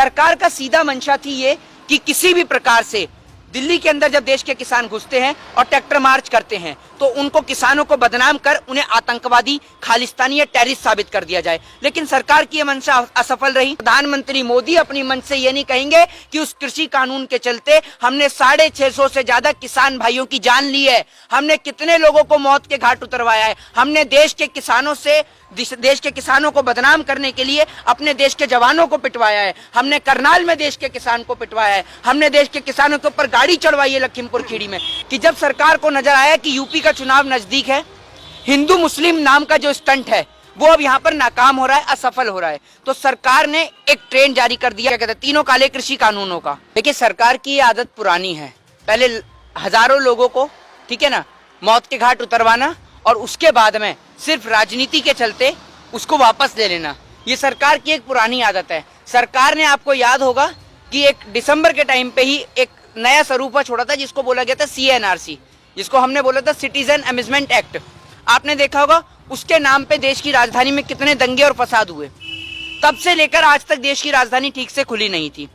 सरकार का सीधा मंशा थी ये कि किसी भी प्रकार से दिल्ली के अंदर जब देश के किसान घुसते हैं और ट्रैक्टर मार्च करते हैं तो उनको किसानों को बदनाम कर उन्हें आतंकवादी, खालिस्तानी या टेररिस्ट साबित कर दिया जाए। लेकिन सरकार की यह मंशा असफल रही। प्रधानमंत्री मोदी अपनी मंच से ये नहीं कहेंगे कि उस कृषि कानून के चलते हमने 650 से ज्यादा किसान भाइयों की जान ली है, हमने कितने लोगों को मौत के घाट उतरवाया है, हमने देश के किसानों को बदनाम करने के लिए अपने देश के जवानों को पिटवाया है, हमने करनाल में देश के किसान को पिटवाया है, हमने देश के किसानों के ऊपर गाड़ी चढ़वाई है लखीमपुर खीरी में। कि जब सरकार को नजर आया कि यूपी का चुनाव नजदीक है, हिंदू मुस्लिम नाम का जो स्टंट है वो अब यहाँ पर नाकाम हो रहा है, असफल हो रहा है, तो सरकार ने एक ट्रेंड जारी कर दिया, क्या कहते हैं, तीनों काले कृषि कानूनों का। देखिए सरकार की आदत पुरानी है, पहले हजारों लोगों को, ठीक है ना, मौत के घाट उतरवाना और उसके बाद में सिर्फ राजनीति के चलते उसको वापस ले लेना, ये सरकार की एक पुरानी आदत है। सरकार ने, आपको याद होगा कि एक दिसंबर के टाइम पे ही एक नया स्वरूप छोड़ा था जिसको बोला गया था CNRC, जिसको हमने बोला था सिटीजन अमेजमेंट एक्ट। आपने देखा होगा उसके नाम पे देश की राजधानी में कितने दंगे और फसाद हुए। तब से लेकर आज तक देश की राजधानी ठीक से खुली नहीं थी।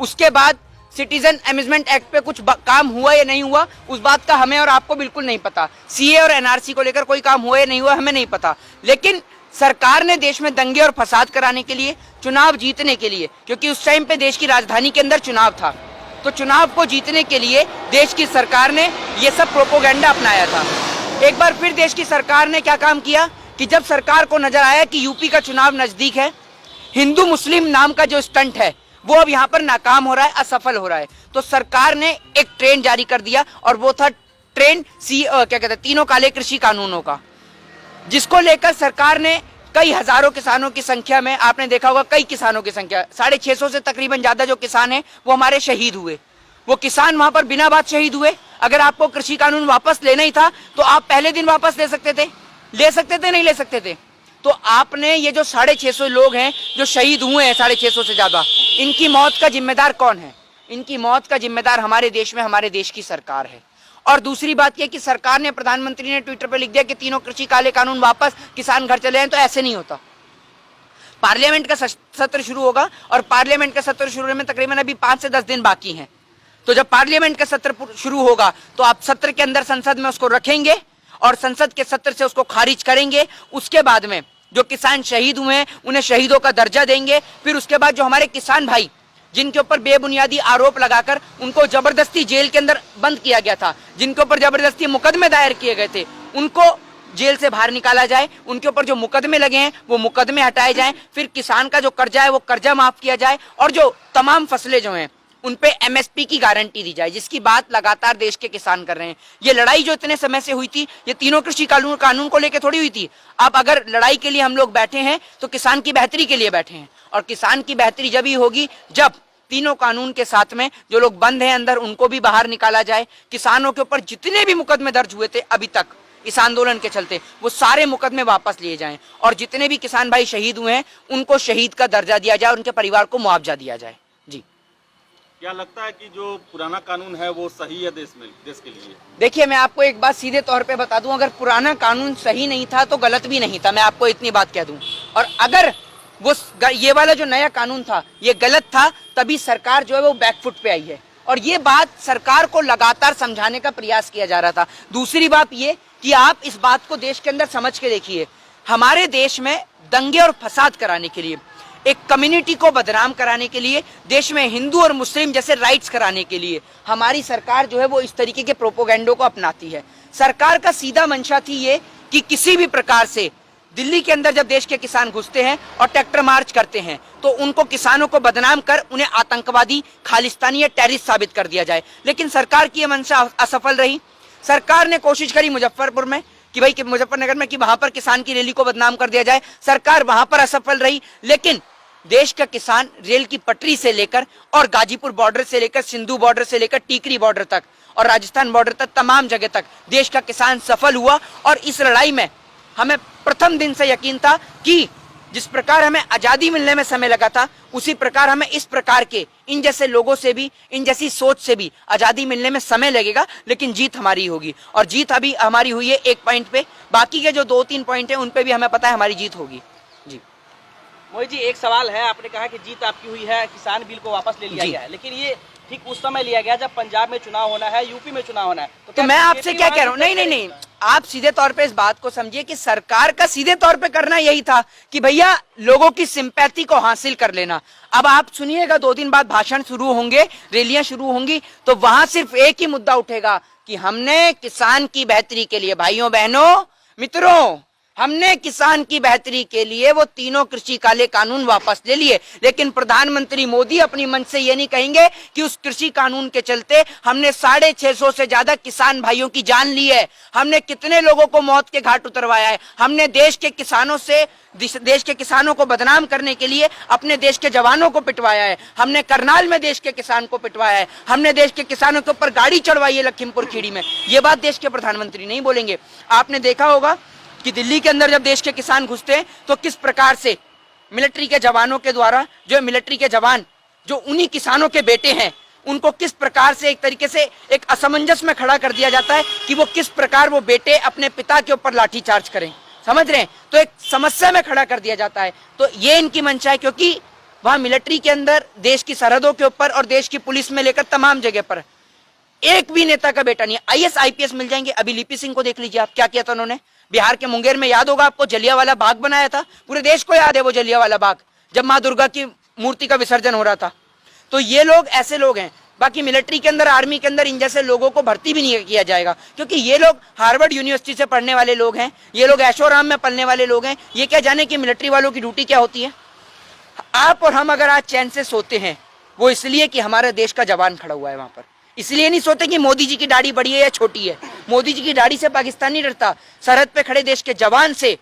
उसके बाद सिटीजन अमेजमेंट एक्ट पे कुछ काम हुआ या नहीं हुआ उस बात का हमें और आपको बिल्कुल नहीं पता। CA और NRC को लेकर कोई काम हुआ या नहीं हुआ हमें नहीं पता। लेकिन सरकार ने देश में दंगे और फसाद कराने के लिए, चुनाव जीतने के लिए, क्योंकि उस टाइम पे देश की राजधानी के अंदर चुनाव था, तो चुनाव को जीतने के लिए देश की सरकार ने ये सब प्रोपोगेंडा अपनाया था। एक बार फिर देश की सरकार ने क्या काम किया कि जब सरकार को नजर आया कि यूपी का चुनाव नजदीक है, हिंदू मुस्लिम नाम का जो स्टंट है वो अब यहाँ पर नाकाम हो रहा है, असफल हो रहा है, तो सरकार ने एक ट्रेंड जारी कर दिया और वो था ट्रेंड क्या कहते हैं, तीनों काले कृषि कानूनों का, जिसको लेकर सरकार ने कई हजारों किसानों की संख्या में, आपने देखा होगा कई किसानों की संख्या 650 से तकरीबन ज्यादा जो किसान हैं वो हमारे शहीद हुए। वो किसान वहां पर बिना बात शहीद हुए। अगर आपको कृषि कानून वापस लेना ही था तो आप पहले दिन वापस ले सकते थे, नहीं ले सकते थे। तो आपने ये जो 650 लोग हैं जो शहीद हुए हैं, 650 से ज्यादा, इनकी मौत का जिम्मेदार कौन है? इनकी मौत का जिम्मेदार हमारे देश में हमारे देश की सरकार है। और दूसरी बात यह कि सरकार ने, प्रधानमंत्री ने ट्विटर पर लिख दिया कि तीनों कृषि काले कानून वापस, किसान घर चले हैं, तो ऐसे नहीं होता। पार्लियामेंट का सत्र शुरू होगा और पार्लियामेंट का सत्र शुरू होने में तकरीबन अभी 5 से 10 दिन बाकी हैं। तो जब पार्लियामेंट का सत्र शुरू होगा तो आप सत्र के अंदर संसद में उसको रखेंगे और संसद के सत्र से उसको खारिज करेंगे। उसके बाद में जो किसान शहीद हुए हैं उन्हें शहीदों का दर्जा देंगे। फिर उसके बाद जो हमारे किसान भाई जिनके ऊपर बेबुनियादी आरोप लगाकर उनको जबरदस्ती जेल के अंदर बंद किया गया था, जिनके ऊपर जबरदस्ती मुकदमे दायर किए गए थे, उनको जेल से बाहर निकाला जाए, उनके ऊपर जो मुकदमे लगे हैं वो मुकदमे हटाए जाएं। फिर किसान का जो कर्जा है वो कर्जा माफ किया जाए और जो तमाम फसलें जो हैं उन पे MSP की गारंटी दी जाए, जिसकी बात लगातार देश के किसान कर रहे हैं। ये लड़ाई जो इतने समय से हुई थी, ये तीनों कृषि कानून को लेकर थोड़ी हुई थी। अब अगर लड़ाई के लिए हम लोग बैठे हैं तो किसान की बेहतरी के लिए बैठे हैं, और किसान की बेहतरी जब ही होगी जब तीनों कानून के साथ में जो लोग बंद हैं अंदर उनको भी बाहर निकाला जाए। किसानों के ऊपर जितने भी मुकदमे दर्ज हुए थे अभी तक इस आंदोलन के चलते, वो सारे मुकदमे वापस लिए जाएं और जितने भी किसान भाई शहीद हुए हैं उनको शहीद का दर्जा दिया जाए, उनके परिवार को मुआवजा दिया जाए। जी, क्या लगता है कि जो पुराना कानून है वो सही है देश के लिए? देखिए, मैं आपको एक बात सीधे तौर पे बता दूं, अगर पुराना कानून सही नहीं था तो गलत भी नहीं था, मैं आपको इतनी बात कह दूं। और अगर वो ये वाला जो नया कानून था ये गलत था, तभी सरकार जो है वो बैकफुट पे आई है, और ये बात सरकार को लगातार समझाने का प्रयास किया जा रहा था। दूसरी बात ये कि आप इस बात को देश के अंदर समझ के देखिए, हमारे देश में दंगे और फसाद कराने के लिए, एक कम्युनिटी को बदनाम कराने के लिए, देश में हिंदू और मुस्लिम जैसे राइट्स कराने के लिए हमारी सरकार जो है वो इस तरीके के प्रोपोगेंडो को अपनाती है। सरकार का सीधा मंशा थी ये कि किसी भी प्रकार से दिल्ली के अंदर जब देश के किसान घुसते हैं और ट्रैक्टर मार्च करते हैं तो उनको, किसानों को बदनाम कर उन्हें आतंकवादी, खालिस्तानी या टेररिस्ट साबित कर दिया जाए। लेकिन सरकार की यह मंशा असफल रही। सरकार ने कोशिश करी मुजफ्फरपुर में कि भाई मुजफ्फरनगर में कि वहां पर किसान की रैली को बदनाम कर दिया जाए, सरकार वहां पर असफल रही। लेकिन देश का किसान रेल की पटरी से लेकर और गाजीपुर बॉर्डर से लेकर, सिंधु बॉर्डर से लेकर टीकरी बॉर्डर तक और राजस्थान बॉर्डर तक, तमाम जगह तक देश का किसान सफल हुआ। और इस लड़ाई में हमें प्रथम दिन से यकीन था कि जिस प्रकार हमें आजादी मिलने में समय लगा था उसी प्रकार हमें इस प्रकार के इन जैसे लोगों से भी, इन जैसी सोच से भी आजादी मिलने में समय लगेगा, लेकिन जीत हमारी होगी। और जीत अभी हमारी हुई है एक पॉइंट पे, बाकी के जो 2-3 पॉइंट है उन पे भी हमें पता है हमारी जीत होगी। जी, मोहित जी, एक सवाल है, आपने कहा कि जीत आपकी हुई है, किसान बिल को वापस ले लिया गया है, लेकिन ये ठीक उस समय लिया गया जब पंजाब में चुनाव होना है, यूपी में चुनाव होना है। तो मैं आपसे क्या कह रहा हूँ, नहीं, आप सीधे तौर पे इस बात को समझिए कि सरकार का सीधे तौर पे करना यही था कि भैया लोगों की सिंपैथी को हासिल कर लेना। अब आप सुनिएगा, 2 दिन बाद भाषण शुरू होंगे, रैलियां शुरू होंगी, तो वहां सिर्फ एक ही मुद्दा उठेगा कि हमने किसान की बेहतरी के लिए, भाइयों बहनों मित्रों, हमने किसान की बेहतरी के लिए वो तीनों कृषि काले कानून वापस ले लिए। लेकिन प्रधानमंत्री मोदी अपनी मन से ये नहीं कहेंगे कि उस कृषि कानून के चलते हमने 650 से ज्यादा किसान भाइयों की जान ली है, हमने कितने लोगों को मौत के घाट उतरवाया है, हमने देश के किसानों को बदनाम करने के लिए अपने देश के जवानों को पिटवाया है, हमने करनाल में देश के किसान को पिटवाया है, हमने देश के किसानों के ऊपर गाड़ी चढ़वाई है लखीमपुर खीरी में। ये बात देश के प्रधानमंत्री नहीं बोलेंगे। आपने देखा होगा कि दिल्ली के अंदर जब देश के किसान घुसते हैं तो किस प्रकार से मिलिट्री के जवानों के द्वारा, जो मिलिट्री के जवान जो उन्हीं किसानों के बेटे हैं, उनको किस प्रकार से एक तरीके से एक असमंजस में खड़ा कर दिया जाता है कि वो किस प्रकार वो बेटे अपने पिता के ऊपर लाठीचार्ज करें, समझ रहे हैं? तो एक समस्या में खड़ा कर दिया जाता है। तो ये इनकी मंशा है, क्योंकि वहां मिलिट्री के अंदर देश की सरहदों के ऊपर और देश की पुलिस में लेकर तमाम जगह पर एक भी नेता का बेटा नहीं है। IAS IPS मिल जाएंगे। अभी लिपि सिंह को देख लीजिए आप, क्या किया था उन्होंने बिहार के मुंगेर में, याद होगा आपको, जलियांवाला बाग बनाया था, पूरे देश को याद है वो जलियांवाला बाग, जब माँ दुर्गा की मूर्ति का विसर्जन हो रहा था। तो ये लोग ऐसे लोग हैं। बाकी मिलिट्री के अंदर, आर्मी के अंदर इन जैसे लोगों को भर्ती भी नहीं किया जाएगा, क्योंकि ये लोग हार्वर्ड यूनिवर्सिटी से पढ़ने वाले लोग हैं, ये लोग ऐशोराम में पढ़ने वाले लोग हैं। ये क्या जाने कि मिलिट्री वालों की ड्यूटी क्या होती है? आप और हम अगर आज चैन से सोते हैं, वो इसलिए कि हमारे देश का जवान खड़ा हुआ है वहां पर। इसलिए नहीं सोते कि मोदी जी की दाढ़ी बड़ी है या छोटी है। मोदी जी की दाढ़ी से पाकिस्तान नहीं डरता, सरहद पे खड़े देश के जवान से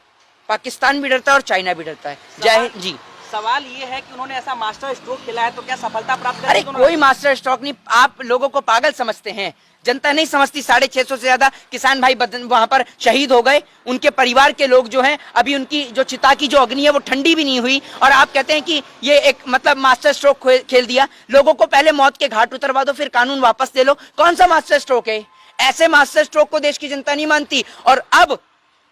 पाकिस्तान भी डरता है और चाइना भी डरता है। जय हिंद जी। सवाल ये है कि उन्होंने ऐसा मास्टर स्ट्रोक खेला है, तो क्या सफलता प्राप्त अरे कोई मास्टर स्ट्रोक नहीं, आप लोगों को पागल समझते हैं, जनता नहीं समझती। 650 से ज्यादा किसान भाई वहां पर शहीद हो गए, उनके परिवार के लोग जो हैं, अभी उनकी जो चिता की जो अग्नि है वो ठंडी भी नहीं हुई, और आप कहते हैं कि ये एक मतलब मास्टर स्ट्रोक खेल दिया। लोगों को पहले मौत के घाट उतरवा दो, फिर कानून वापस ले लो। कौन सा मास्टर स्ट्रोक है? ऐसे मास्टर स्ट्रोक को देश की जनता नहीं मानती। और अब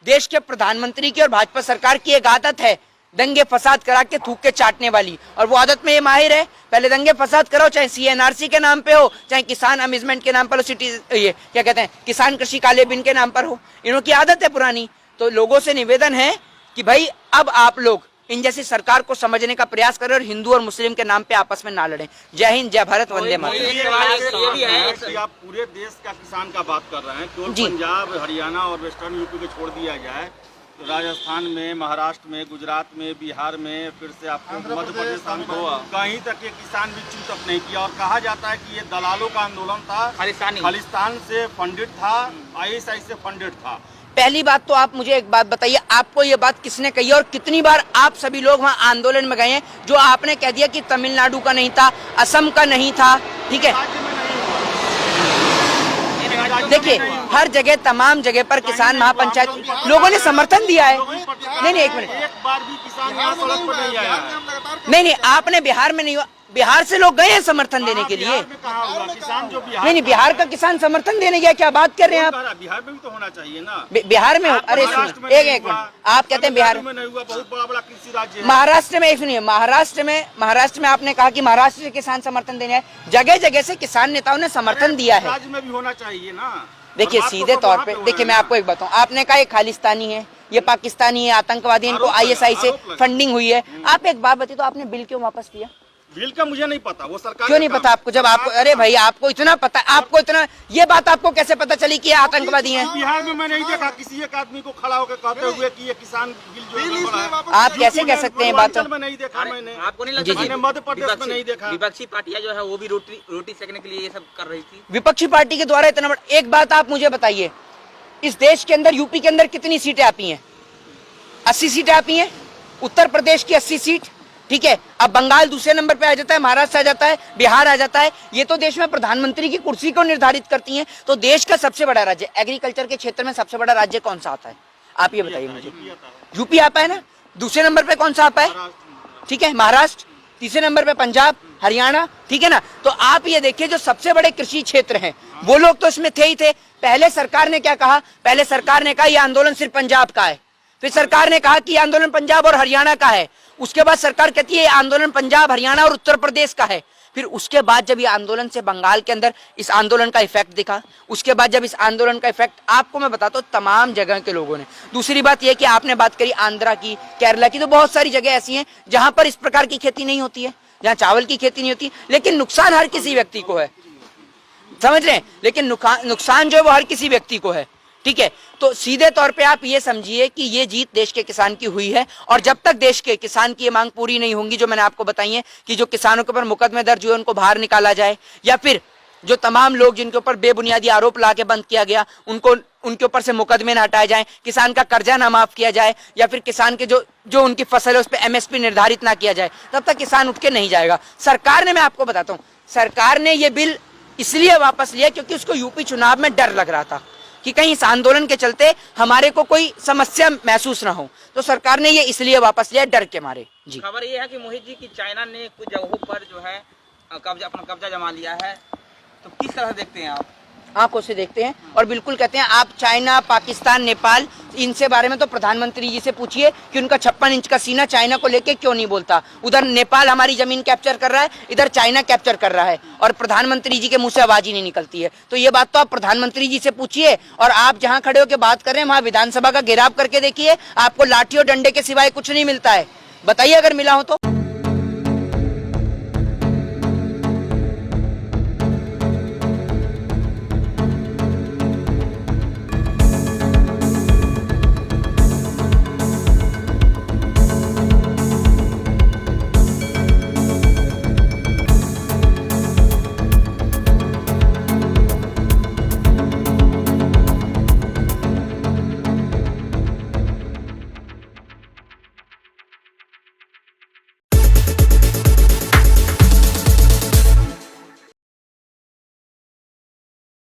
देश के प्रधानमंत्री की और भाजपा सरकार की एक आदत है, दंगे फसाद करा के थूक के चाटने वाली, और वो आदत में ये माहिर है। पहले दंगे फसाद करो, चाहे CNRC के नाम पे हो, चाहे किसान अम्यूजमेंट के नाम पर हो, ये क्या कहते हैं, किसान कृषि काले बिन के नाम पर हो। इन्हों की आदत है पुरानी। तो लोगों से निवेदन है कि भाई अब आप लोग इन जैसी सरकार को समझने का प्रयास करें और हिंदू और मुस्लिम के नाम पे आपस में ना लड़ें। जय हिंद, जय भारत, वंदे मातरम। आप पूरे देश का किसान का बात कर रहे हैं, केवल पंजाब, हरियाणा और वेस्टर्न यूपी को छोड़ दिया जाए, राजस्थान में, महाराष्ट्र में, गुजरात में, बिहार में, फिर से आपको मध्य प्रदेश को कहीं तक ये किसान भी चूतक नहीं किया। और कहा जाता है कि ये दलालों का आंदोलन था, खालिस्तान से फंडेड था, ISI से फंडेड था। पहली बात तो आप मुझे एक बात बताइए, आपको ये बात किसने कही और कितनी बार आप सभी लोग वहाँ आंदोलन में गए हैं? जो आपने कह दिया कि तमिलनाडु का नहीं था, असम का नहीं था, ठीक है, देखिए हर जगह तमाम जगह पर किसान महापंचायत लोगों ने समर्थन दिया है। नहीं, एक मिनट, एक बार भी किसान यहाँ सड़क पर नहीं आया। नहीं, आपने बिहार में नहीं हुआ, बिहार से लोग गए हैं समर्थन देने के लिए। किसान जो नहीं, बिहार का किसान समर्थन देने गया, क्या बात कर रहे हैं आप? बिहार में भी तो होना चाहिए ना। बिहार में, अरे सुनिए, एक मिनट, आप कहते हैं बिहार में नहीं हुआ, बहुत बड़ा बड़ा कृषि राज्य है। महाराष्ट्र में, सुनिए, महाराष्ट्र में आपने कहा कि महाराष्ट्र से किसान समर्थन देने, जगह जगह से किसान नेताओं ने समर्थन दिया है। राज्य में भी होना चाहिए ना। देखिए सीधे तौर पे, देखिए मैं आपको एक बताऊं, आपने कहा ये खालिस्तानी है, ये पाकिस्तानी है, आतंकवादी, इनको ISI से फंडिंग हुई है। आप एक बात बताइए, तो आपने बिल क्यों वापस किया? बिल का मुझे नहीं पता, वो सरकार क्यों नहीं पता आपको? जब आपको, अरे भाई आपको इतना पता, आपको इतना, ये बात आपको कैसे पता चली कि ये आतंकवादी हैं? बिहार में मैं नहीं देखा किसी एक आदमी को खड़ा होकर कहते हुए कि ये किसान बिल जो है। आप कैसे कह सकते हैं बात? में नहीं देखा मैंने, आपको नहीं लगता? मैंने मध्य प्रदेश में नहीं देखा। विपक्षी पार्टियां जो है वो भी रोटी सेकने के लिए ये सब कर रही थी। विपक्षी पार्टी के द्वारा इतना बड़ा, एक बात आप मुझे बताइए, इस देश के अंदर यूपी के अंदर कितनी सीटें आती हैं? 80 सीटें आती हैं, उत्तर प्रदेश की 80 सीट, ठीक है। अब बंगाल दूसरे नंबर पे आ जाता है, महाराष्ट्र आ जाता है, बिहार आ जाता है। ये तो देश में प्रधानमंत्री की कुर्सी को निर्धारित करती हैं। तो देश का सबसे बड़ा राज्य, एग्रीकल्चर के क्षेत्र में सबसे बड़ा राज्य कौन सा आता है? आप ये बताइए मुझे। यूपी आता है ना, दूसरे नंबर पे कौन सा आता है? ठीक है, महाराष्ट्र, तीसरे नंबर पे पंजाब, हरियाणा, ठीक है ना। तो आप ये देखिए, जो सबसे बड़े कृषि क्षेत्र हैं वो लोग तो इसमें थे ही थे। पहले सरकार ने क्या कहा? पहले सरकार ने कहा ये आंदोलन सिर्फ पंजाब का है, फिर सरकार ने कहा कि ये आंदोलन पंजाब और हरियाणा का है। उसके बाद सरकार कहती है ये आंदोलन पंजाब, हरियाणा और उत्तर प्रदेश का है। फिर उसके बाद जब ये आंदोलन से बंगाल के अंदर इस आंदोलन का इफेक्ट दिखा, उसके बाद जब इस आंदोलन का इफेक्ट आपको मैं बताता हूँ तमाम जगह के लोगों ने। दूसरी बात यह कि आपने बात करी आंध्रा की, केरला की, तो बहुत सारी जगह ऐसी हैं जहां पर इस प्रकार की खेती नहीं होती है, जहां चावल की खेती नहीं होती, लेकिन नुकसान हर किसी व्यक्ति को है, समझ रहे हैं? लेकिन नुकसान जो है वो हर किसी व्यक्ति को है, ठीक है? तो सीधे तौर पे आप ये समझिए कि ये जीत देश के किसान की हुई है, और जब तक देश के किसान की ये मांग पूरी नहीं होंगी जो मैंने आपको बताई है कि जो किसानों के ऊपर मुकदमे दर्ज हुए उनको बाहर निकाला जाए, या फिर जो तमाम लोग जिनके ऊपर बेबुनियादी आरोप ला के बंद किया गया उनको उनके ऊपर से मुकदमे न हटाए जाएं, किसान का कर्जा ना माफ किया जाए, या फिर किसान के जो उनकी फसल है उस पर MSP निर्धारित ना किया जाए, तब तक किसान उठ के नहीं जाएगा। सरकार ने, मैं आपको बताता हूँ, सरकार ने ये बिल इसलिए वापस लिया क्योंकि उसको यूपी चुनाव में डर लग रहा था कि कहीं इस आंदोलन के चलते हमारे को कोई समस्या महसूस ना हो, तो सरकार ने ये इसलिए वापस लिया डर के मारे। जी, खबर ये है कि मोहित जी की चाइना ने कुछ जगहों पर जो है अपना कब्जा जमा लिया है, तो किस तरह देखते हैं आप? आंखों से देखते हैं और बिल्कुल कहते हैं आप चाइना, पाकिस्तान, नेपाल, इनसे बारे में तो प्रधानमंत्री जी से पूछिए कि उनका 56 इंच का सीना चाइना को लेके क्यों नहीं बोलता। उधर नेपाल हमारी जमीन कैप्चर कर रहा है, इधर चाइना कैप्चर कर रहा है, और प्रधानमंत्री जी के मुंह से आवाज ही नहीं निकलती है। तो ये बात तो आप प्रधानमंत्री जी से पूछिए, और आप जहाँ खड़े होकर बात कर रहे हैं वहाँ विधानसभा का घेराव करके देखिए, आपको लाठी और डंडे के सिवाय कुछ नहीं मिलता है। बताइए अगर मिला हो तो।